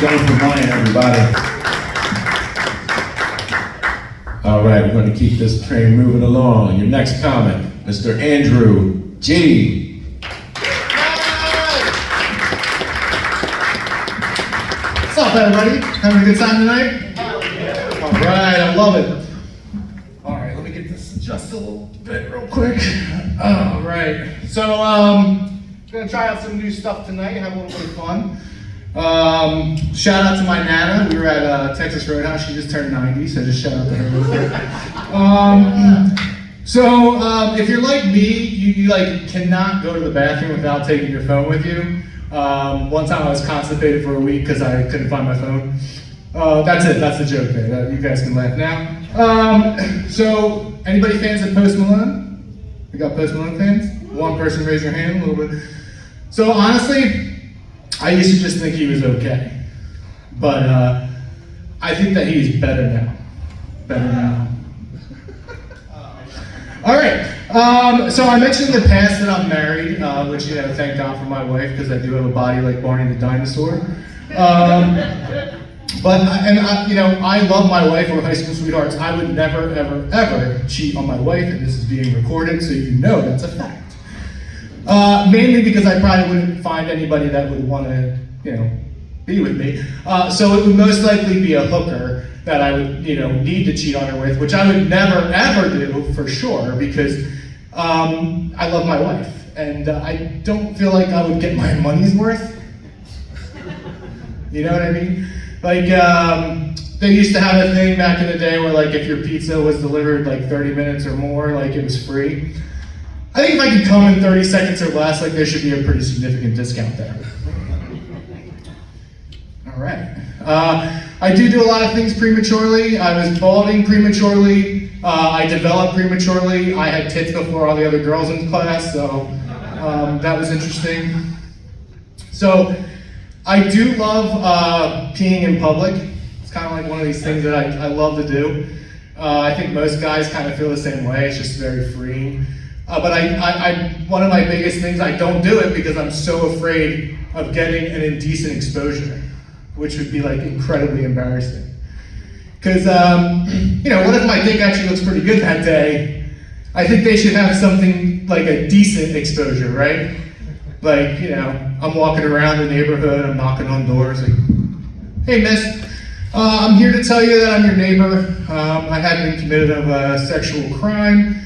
going for mine, everybody. All right, we're going to keep this train moving along. Your next comment, Mr. Andrew G. What's up, everybody? Having a good time tonight? All right, I love it. All right, let me get this adjusted a little bit real quick. All right, so gonna try out some new stuff tonight, have a little bit of fun. Shout out to my Nana. We were at Texas Roadhouse. She just turned 90, so just shout out to her real quick. If you're like me, you like cannot go to the bathroom without taking your phone with you. One time I was constipated for a week because I couldn't find my phone. That's it. That's the joke there. You guys can laugh now. So anybody fans of Post Malone? We got Post Malone fans? One person raise your hand, a little bit. So honestly, I used to just think he was okay, but I think that he's better now. All right. So I mentioned in the past that I'm married, which thank God for my wife because I do have a body like Barney the dinosaur. I love my wife. We're high school sweethearts. I would never, ever, ever cheat on my wife, and this is being recorded, so you know that's a fact. Mainly because I probably wouldn't find anybody that would want to, be with me. So it would most likely be a hooker that I would, need to cheat on her with, which I would never, ever do for sure because I love my wife, and I don't feel like I would get my money's worth. You know what I mean? Like, they used to have a thing back in the day where, like, if your pizza was delivered, like, 30 minutes or more, like, it was free. I think if I could come in 30 seconds or less, like, there should be a pretty significant discount there. All right. I do a lot of things prematurely. I was balding prematurely. I developed prematurely. I had tits before all the other girls in class, so that was interesting. So, I do love peeing in public. It's kind of like one of these things that I love to do. I think most guys kind of feel the same way. It's just very freeing. But one of my biggest things, I don't do it because I'm so afraid of getting an indecent exposure, which would be like incredibly embarrassing. Because, what if my dick actually looks pretty good that day? I think they should have something like a decent exposure, right? Like, I'm walking around the neighborhood, I'm knocking on doors, like, hey miss, I'm here to tell you that I'm your neighbor. I have been committed of a sexual crime.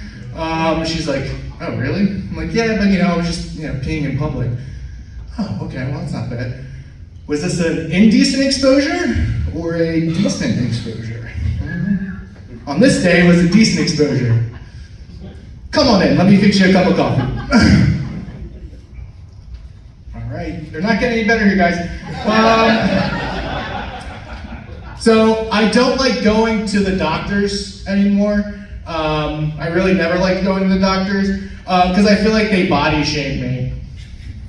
She's like, oh really? I'm like, yeah, but I was just, peeing in public. Oh, okay, well that's not bad. Was this an indecent exposure or a decent exposure? On this day, it was a decent exposure. Come on in, let me fix you a cup of coffee. Right. They're not getting any better here, guys. So I don't like going to the doctors anymore. I really never like going to the doctors because I feel like they body shame me.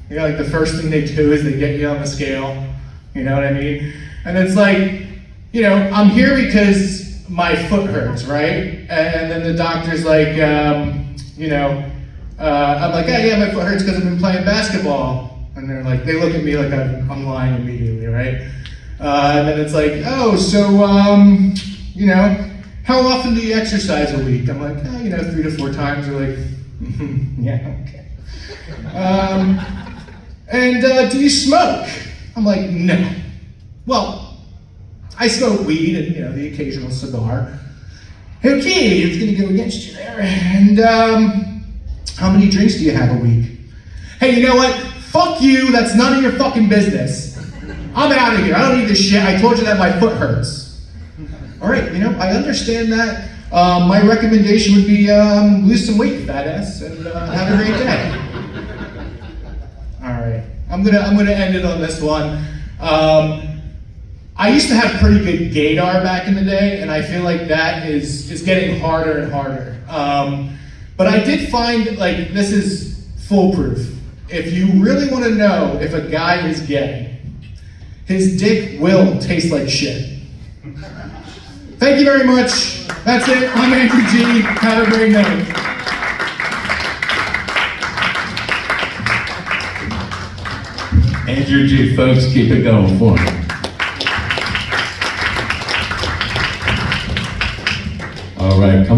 Like the first thing they do is they get you on the scale. You know what I mean? And it's like, I'm here because my foot hurts, right? And then the doctor's like, I'm like, hey, yeah, my foot hurts because I've been playing basketball. And they're like, they look at me like I'm lying immediately, right? And then it's like, oh, so, how often do you exercise a week? I'm like, 3 to 4 times. They're like, yeah, okay. Do you smoke? I'm like, no. Well, I smoke weed and, the occasional cigar. Okay, it's gonna go against you there. And how many drinks do you have a week? Hey, you know what? Fuck you, that's none of your fucking business. I'm out of here, I don't need this shit. I told you that my foot hurts. All right, I understand that. My recommendation would be lose some weight, fat ass, and have a great day. All right, I'm gonna end it on this one. I used to have pretty good gaydar back in the day, and I feel like that is getting harder and harder. But I did find, like, this is foolproof. If you really want to know if a guy is gay, his dick will taste like shit. Thank you very much. That's it. I'm Andrew G. Have a great night. Andrew G, folks, keep it going for him. All right, come